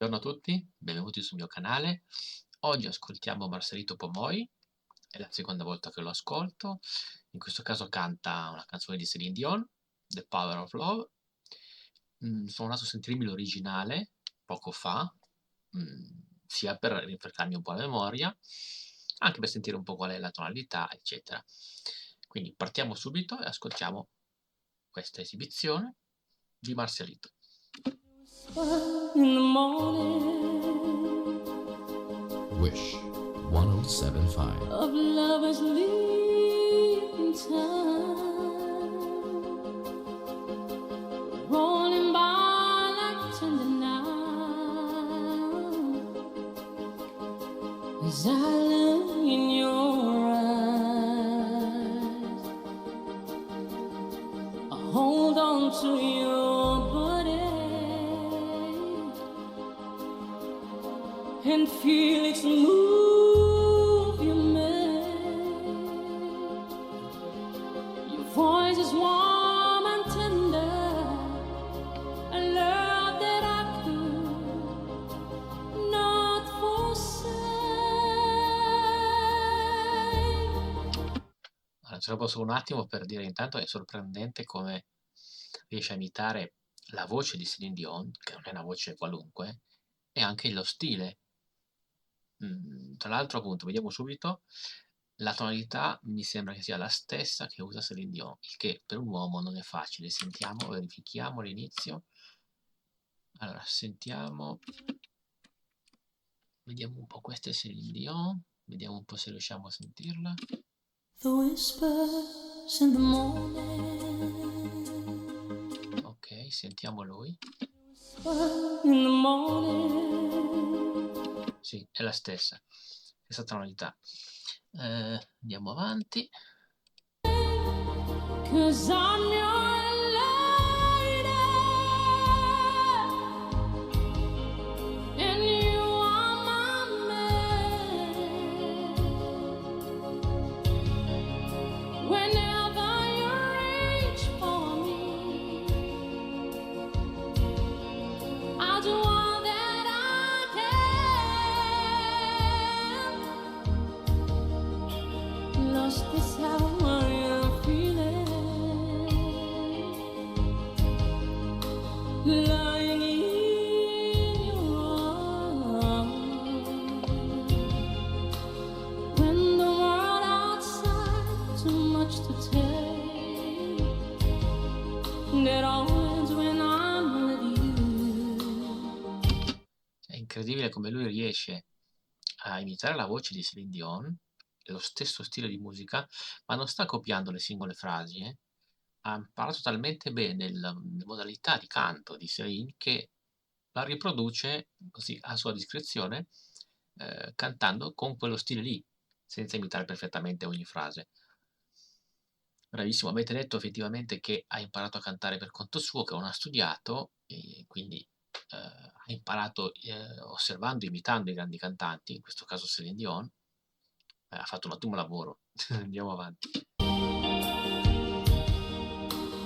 Buongiorno a tutti, benvenuti sul mio canale. Oggi ascoltiamo Marcelito Pomoi, è la seconda volta che lo ascolto. In questo caso canta una canzone di Céline Dion, The Power of Love. Sono andato a sentirmi l'originale poco fa, sia per rinfrescarmi un po' la memoria, anche per sentire un po' qual è la tonalità, eccetera. Quindi partiamo subito e ascoltiamo questa esibizione di Marcelito. In the morning Wish 1075. of lovers leaving town, rolling by like tender now. As I look in your eyes, I hold on to your body and feel its move you make. Your voice is warm and tender, a love that I could not forsake. Allora, ce lo posso un attimo per dire intanto è sorprendente come riesce a imitare la voce di Céline Dion, che non è una voce qualunque, e anche lo stile. Tra l'altro, appunto, vediamo subito, la tonalità mi sembra che sia la stessa che usa Céline Dion, il che per un uomo non è facile. Sentiamo, verifichiamo l'inizio. Allora, sentiamo, vediamo un po', questa è Céline Dion, vediamo un po' se riusciamo a sentirla. The whispers in the morning, Ok, sentiamo lui. in the morning. Sì, è la stessa tonalità. Andiamo avanti. 'Cause I'm your lady and you are my man. Whenever you reach for me, I'll do all that I can. Lost this how you're feeling, lying in your arms. When the world outside too much to take, it all ends when I'm with you. È incredibile come lui riesce a imitare la voce di Céline Dion, lo stesso stile di musica, ma non sta copiando le singole frasi, ha imparato talmente bene le modalità di canto di Céline che la riproduce così a sua discrezione, cantando con quello stile lì, senza imitare perfettamente ogni frase. Bravissimo, avete detto effettivamente che ha imparato a cantare per conto suo, che non ha studiato, e quindi ha imparato osservando, imitando i grandi cantanti, in questo caso Céline Dion. Ha fatto un ottimo lavoro. Andiamo avanti.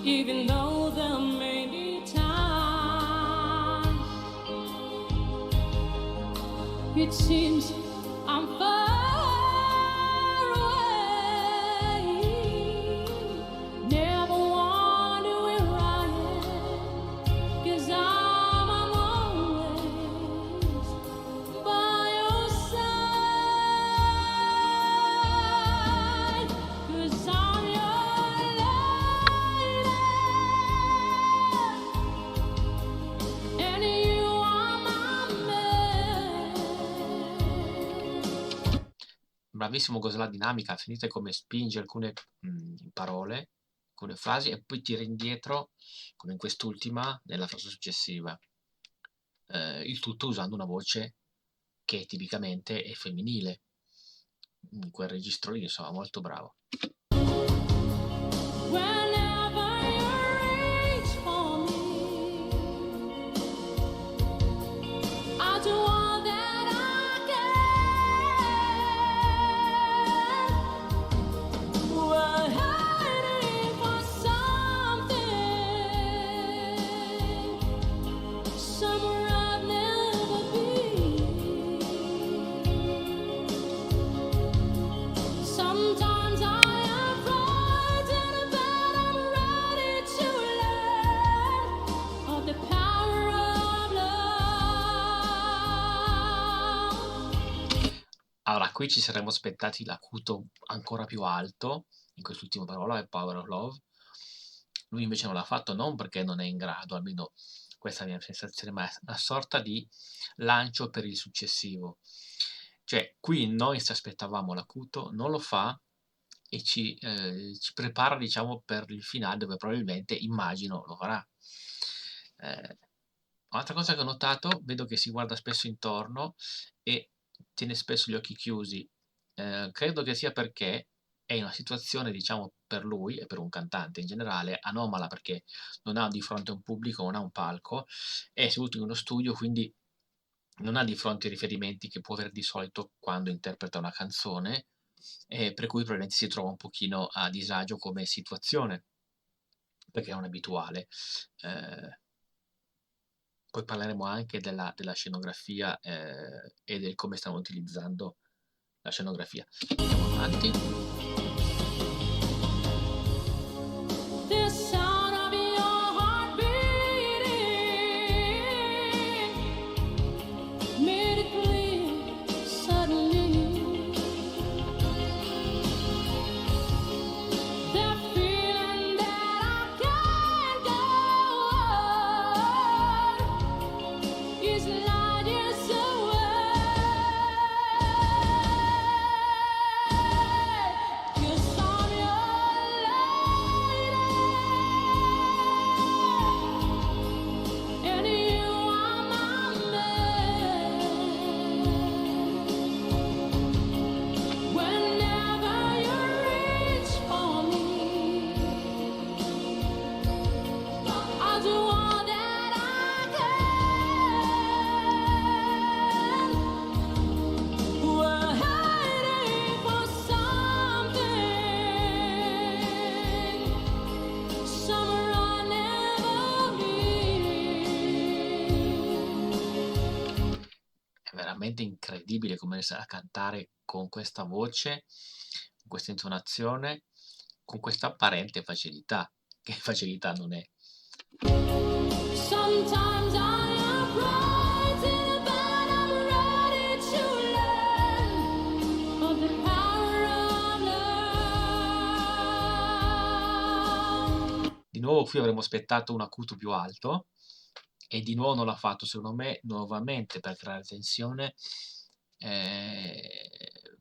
Even though there may be times it seems I'm far away, never wonder where I am, 'cause I'm always by your side. 'Cause I'm your lady and you are my man. Bravissimo con la dinamica, finite come spinge alcune parole, alcune frasi e poi tira indietro, come in quest'ultima, nella frase successiva. Il tutto usando una voce che tipicamente è femminile, in quel registro lì, insomma, molto bravo. Whenever you reach for me, I'll do all that I can. We're hiding for something somewhere I've never been. Allora, qui ci saremmo aspettati l'acuto ancora più alto, in quest'ultima parola, Power of Love. Lui invece non l'ha fatto non perché non è in grado, almeno questa è la mia sensazione, ma è una sorta di lancio per il successivo. Cioè, qui noi ci aspettavamo l'acuto, non lo fa e ci prepara, diciamo, per il finale dove probabilmente, immagino, lo farà. Un'altra cosa che ho notato, vedo che si guarda spesso intorno e tiene spesso gli occhi chiusi. Credo che sia perché è in una situazione, diciamo, per lui e per un cantante in generale, anomala perché non ha di fronte un pubblico, non ha un palco, è seduto in uno studio, quindi non ha di fronte i riferimenti che può avere di solito quando interpreta una canzone, per cui probabilmente si trova un pochino a disagio come situazione, perché non è abituale. Eh, Poi parleremo anche della scenografia e del come stanno utilizzando la scenografia. Andiamo avanti. The sound of your heart beating made it clear suddenly. That feeling that I can't go on is light years away. Yes, I'm your lady, and you are my man. Whenever you reach for me, I'll do all that I can. We're heading for something summer I never been. È veramente incredibile come riesce a cantare con questa voce, con questa intonazione, con questa apparente facilità, che facilità non è. Sometimes I am frightened, but I'm ready to learn of the power of love. Di nuovo qui avremmo aspettato un acuto più alto e di nuovo non l'ha fatto, secondo me, nuovamente per creare tensione,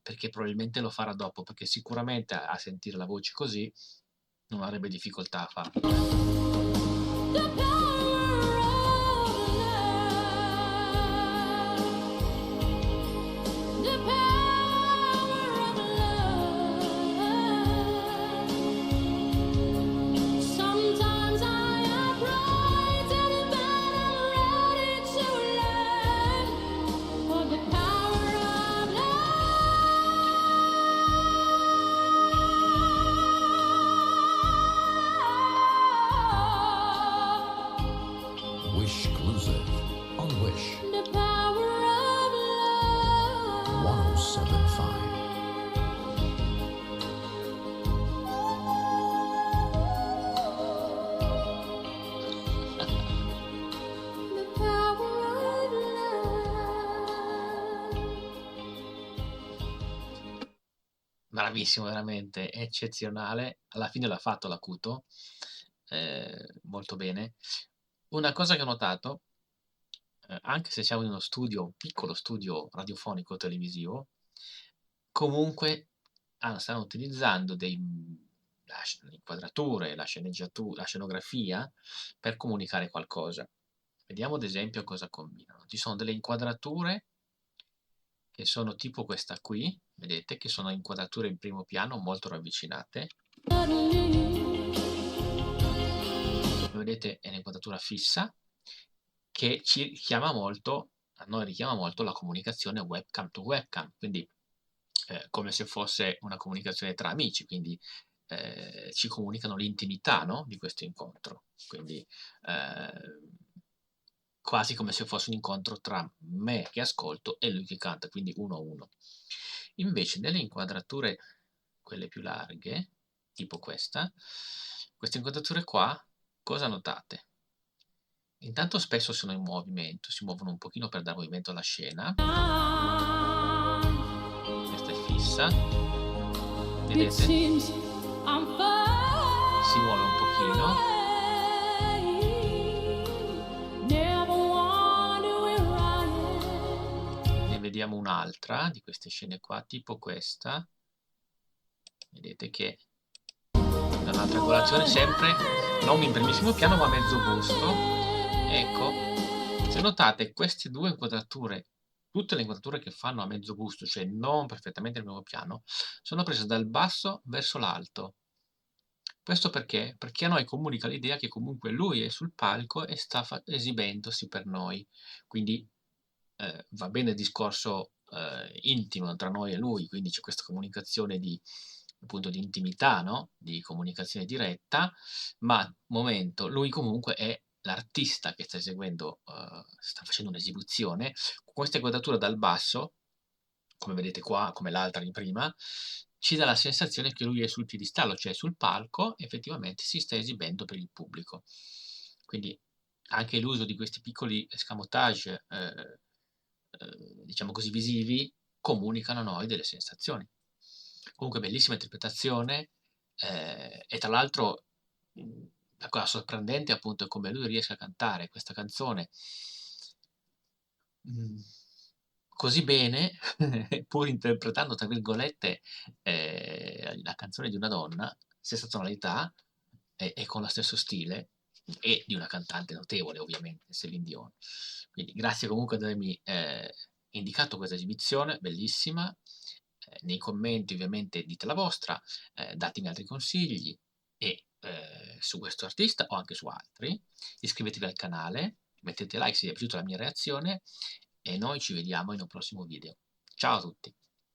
perché probabilmente lo farà dopo, perché sicuramente a sentire la voce così non avrebbe difficoltà a farlo. The power of love. The power of love. Sometimes I am frightened, but I'm ready to learn of the power of love. Wish exclusive on Wish The power of love. 1075. The power of love. Bravissimo, veramente eccezionale. Alla fine l'ha fatto l'acuto, molto bene. Una cosa che ho notato, anche se siamo in uno studio, un piccolo studio radiofonico televisivo, comunque stanno utilizzando le inquadrature, la scenografia per comunicare qualcosa. Vediamo ad esempio cosa combinano. Ci sono delle inquadrature che sono tipo questa qui, vedete, che sono inquadrature in primo piano molto ravvicinate. Suddenly, Come vedete è un'inquadratura fissa che ci richiama molto, a noi richiama molto la comunicazione webcam to webcam, quindi come se fosse una comunicazione tra amici, quindi ci comunicano l'intimità, no, di questo incontro, quindi quasi come se fosse un incontro tra me che ascolto e lui che canta, quindi uno a uno. Invece nelle inquadrature, quelle più larghe, tipo queste inquadrature qua, cosa notate? Intanto spesso sono in movimento, si muovono un pochino per dare movimento alla scena. questa è fissa, It vedete? seems I'm far Si muove un pochino. away, never wonder where I am. Ne vediamo un'altra di queste scene qua, tipo questa. Vedete che da un'altra angolazione, sempre non in primissimo piano ma a mezzo busto. Ecco, se notate queste due inquadrature, tutte le inquadrature che fanno a mezzo busto, cioè non perfettamente nel primo piano, sono prese dal basso verso l'alto. Questo perché? Perché a noi comunica l'idea che comunque lui è sul palco e sta esibendosi per noi. Quindi va bene il discorso intimo tra noi e lui, quindi c'è questa comunicazione di, appunto, di intimità, no? Di comunicazione diretta, ma momento, lui comunque è l'artista che sta eseguendo, sta facendo un'esibizione, con questa inquadratura dal basso, come vedete qua, come l'altra di prima, ci dà la sensazione che lui è sul piedistallo, cioè sul palco, effettivamente si sta esibendo per il pubblico. Quindi anche l'uso di questi piccoli escamotage, diciamo così, visivi, comunicano a noi delle sensazioni. Comunque bellissima interpretazione, e tra l'altro la cosa sorprendente appunto è come lui riesce a cantare questa canzone mh, così bene, pur interpretando, tra virgolette, la canzone di una donna, stessa tonalità e con lo stesso stile, e di una cantante notevole ovviamente, Céline Dion. Quindi grazie comunque di avermi indicato questa esibizione, bellissima. Nei commenti ovviamente dite la vostra, datemi altri consigli e su questo artista o anche su altri. Iscrivetevi al canale, mettete like se vi è piaciuta la mia reazione e noi ci vediamo in un prossimo video. Ciao a tutti!